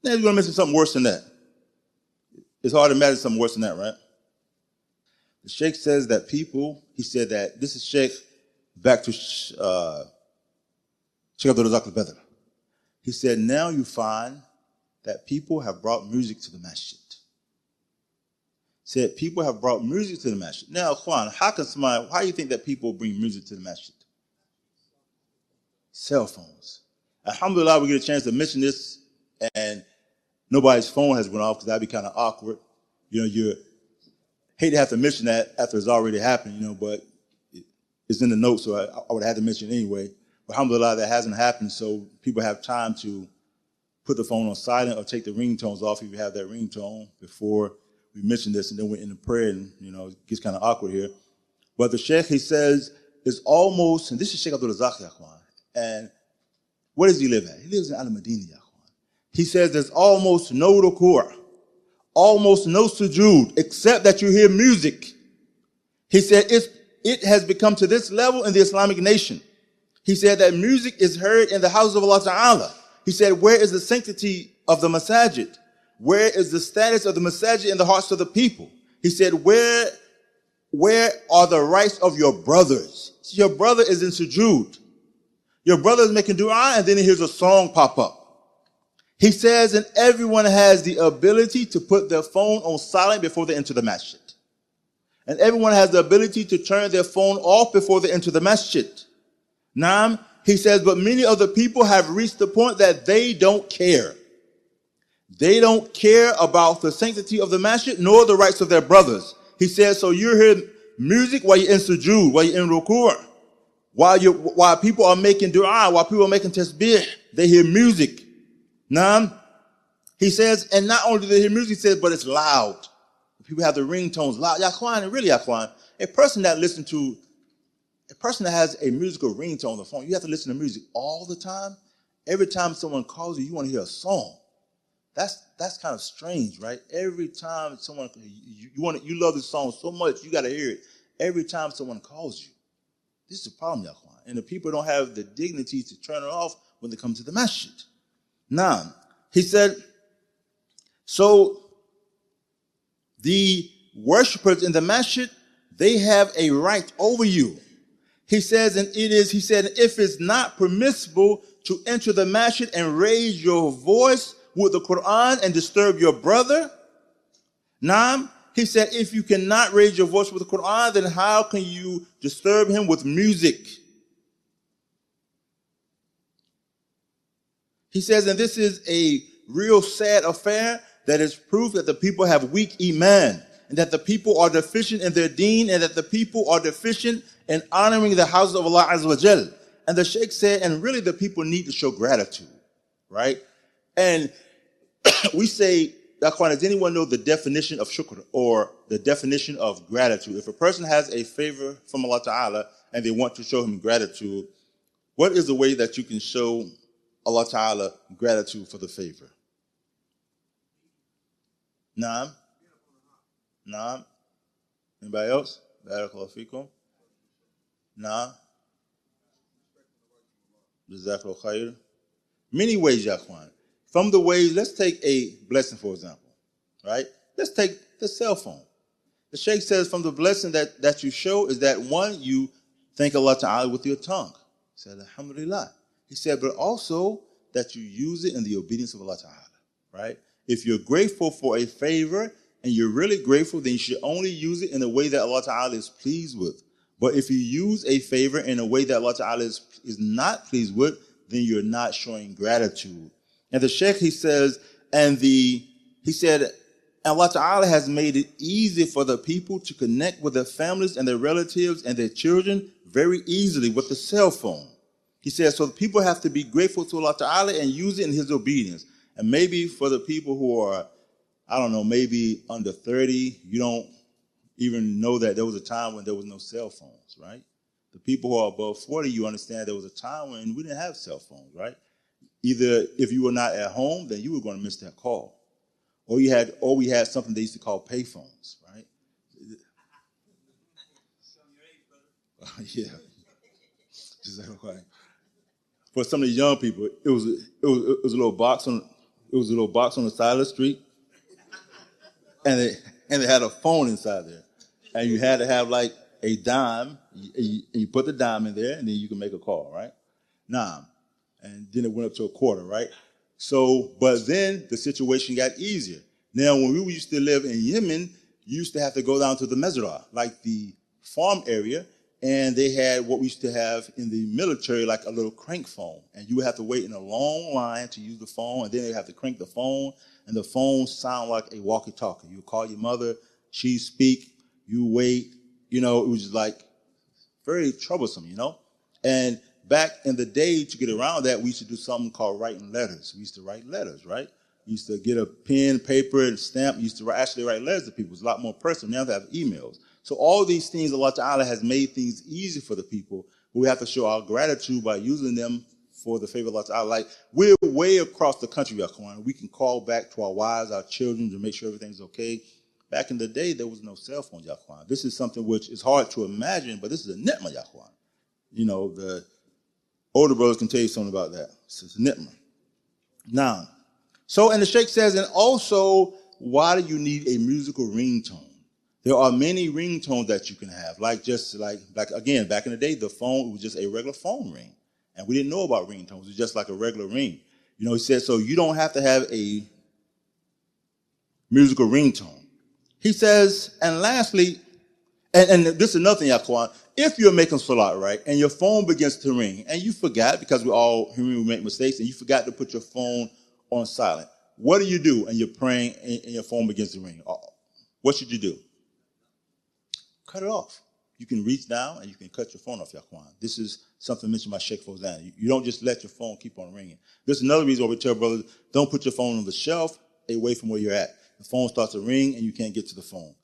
Now he's going to mention something worse than that. It's hard to imagine something worse than that, right? The Sheikh says that people, he said that, this is Sheikh back to Sheikh Abdul Razak al-Badr. He said, now you find that people have brought music to the masjid. Said people have brought music to the masjid. Now, Juan, how do you think that people bring music to the masjid? Cell phones. Alhamdulillah, we get a chance to mention this, and nobody's phone has went off because that'd be kind of awkward. You hate to have to mention that after it's already happened, but it's in the notes, so I would have had to mention it anyway. But alhamdulillah, that hasn't happened, so people have time to put the phone on silent or take the ringtones off if you have that ringtone before we mention this, and then we're in the prayer, and it gets kind of awkward here. But the Sheikh, he says, is almost, and this is Sheikh Abdul Razak, Yakhwan, and where does he live at? He lives in Al-Madini, Yakhwan. He says there's almost no ruku', almost no sujood, except that you hear music. He said it has become to this level in the Islamic nation. He said that music is heard in the house of Allah Ta'ala. He said, where is the sanctity of the Masjid? Where is the status of the Masjid in the hearts of the people? He said, where are the rights of your brothers? See, your brother is in sujood. Your brother is making dua, and then he hears a song pop up. He says, and everyone has the ability to put their phone on silent before they enter the masjid. And everyone has the ability to turn their phone off before they enter the masjid. Naam, he says, but many of the people have reached the point that they don't care. They don't care about the sanctity of the masjid nor the rights of their brothers. He says, so you hear music while you're in sujood, while you're in ruku', while people are making dua, while people are making tasbih, they hear music. Naam, he says, and not only do they hear music, he says, but it's loud. People have the ringtones loud. Yakhwan, and really, Yakhwan, a person that has a musical ringtone on the phone, you have to listen to music all the time. Every time someone calls you, you want to hear a song. That's kind of strange, right? Every time someone, you love this song so much, you got to hear it. Every time someone calls you. This is the problem, Yakhwan. And the people don't have the dignity to turn it off when they come to the masjid. Now, he said, so the worshipers in the masjid, they have a right over you. He says, he said, if it's not permissible to enter the masjid and raise your voice with the Quran and disturb your brother. Naam, he said, if you cannot raise your voice with the Quran, then how can you disturb him with music? He says, and this is a real sad affair that is proof that the people have weak iman, and that the people are deficient in their deen, and that the people are deficient in honoring the house of Allah Azza wa Jal. And the Sheikh said, and really the people need to show gratitude, right? And we say, does anyone know the definition of shukr or the definition of gratitude? If a person has a favor from Allah Ta'ala and they want to show him gratitude, what is the way that you can show Allah Ta'ala gratitude for the favor? Naam? Naam? Anybody else? Barakallahu feekum. Naam? Jazakallahu khair. Many ways, Yakhwan. From the ways, let's take a blessing, for example, right? Let's take the cell phone. The Sheikh says from the blessing that you show is that, one, you thank Allah Ta'ala with your tongue. He said, Alhamdulillah. He said, but also that you use it in the obedience of Allah Ta'ala, right? If you're grateful for a favor and you're really grateful, then you should only use it in a way that Allah Ta'ala is pleased with. But if you use a favor in a way that Allah Ta'ala is not pleased with, then you're not showing gratitude. And the Sheikh, he says, he said, Allah Ta'ala has made it easy for the people to connect with their families and their relatives and their children very easily with the cell phone. He says, so the people have to be grateful to Allah Ta'ala and use it in his obedience. And maybe for the people who are, I don't know, maybe under 30, you don't even know that there was a time when there was no cell phones, right? The people who are above 40, you understand there was a time when we didn't have cell phones, right? Either if you were not at home, then you were going to miss that call. Or we had something they used to call payphones, right? Yeah. Just like, okay. For some of the young people, it was a little box it was a little box on the side of the street, and it had a phone inside there. And you had to have like a dime, and you put the dime in there, and then you can make a call, right? Nah. And then it went up to a quarter, right? So, but then the situation got easier. Now, when we used to live in Yemen, you used to have to go down to the Masjid, like the farm area, and they had what we used to have in the military, like a little crank phone. And you would have to wait in a long line to use the phone, and then they have to crank the phone, and the phone sound like a walkie-talkie. You call your mother, she speak, you wait. You know, it was just like very troublesome, you know? And back in the day, to get around that, we used to do something called writing letters. We used to write letters, right? We used to get a pen, paper, and stamp. We used to actually write letters to people. It's a lot more personal. Now they have emails. So all these things, Allah Ta'ala has made things easy for the people. But we have to show our gratitude by using them for the favor of Allah Ta'ala. Like, we're way across the country, Yaquan. We can call back to our wives, our children, to make sure everything's okay. Back in the day, there was no cell phone, Yaquan. This is something which is hard to imagine, but this is a ni'mah, Yaquan. You know, the older brothers can tell you something about that. It's a ni'mah. Now, so, and the Sheikh says, and also, why do you need a musical ringtone? There are many ringtones that you can have, like again, back in the day, the phone was just a regular phone ring. And we didn't know about ringtones. It was just like a regular ring. You know, he said, so you don't have to have a musical ringtone. He says, and lastly, and this is another thing, Yaquan, if you're making salat, right, and your phone begins to ring, and you forgot, because we all human, we make mistakes, and you forgot to put your phone on silent, what do you do? And you're praying, and your phone begins to ring. What should you do? Cut it off. You can reach down, and you can cut your phone off, Yaquan. This is something mentioned by Sheikh Fawzan. You don't just let your phone keep on ringing. This is another reason why we tell brothers, don't put your phone on the shelf away from where you're at. The phone starts to ring, and you can't get to the phone.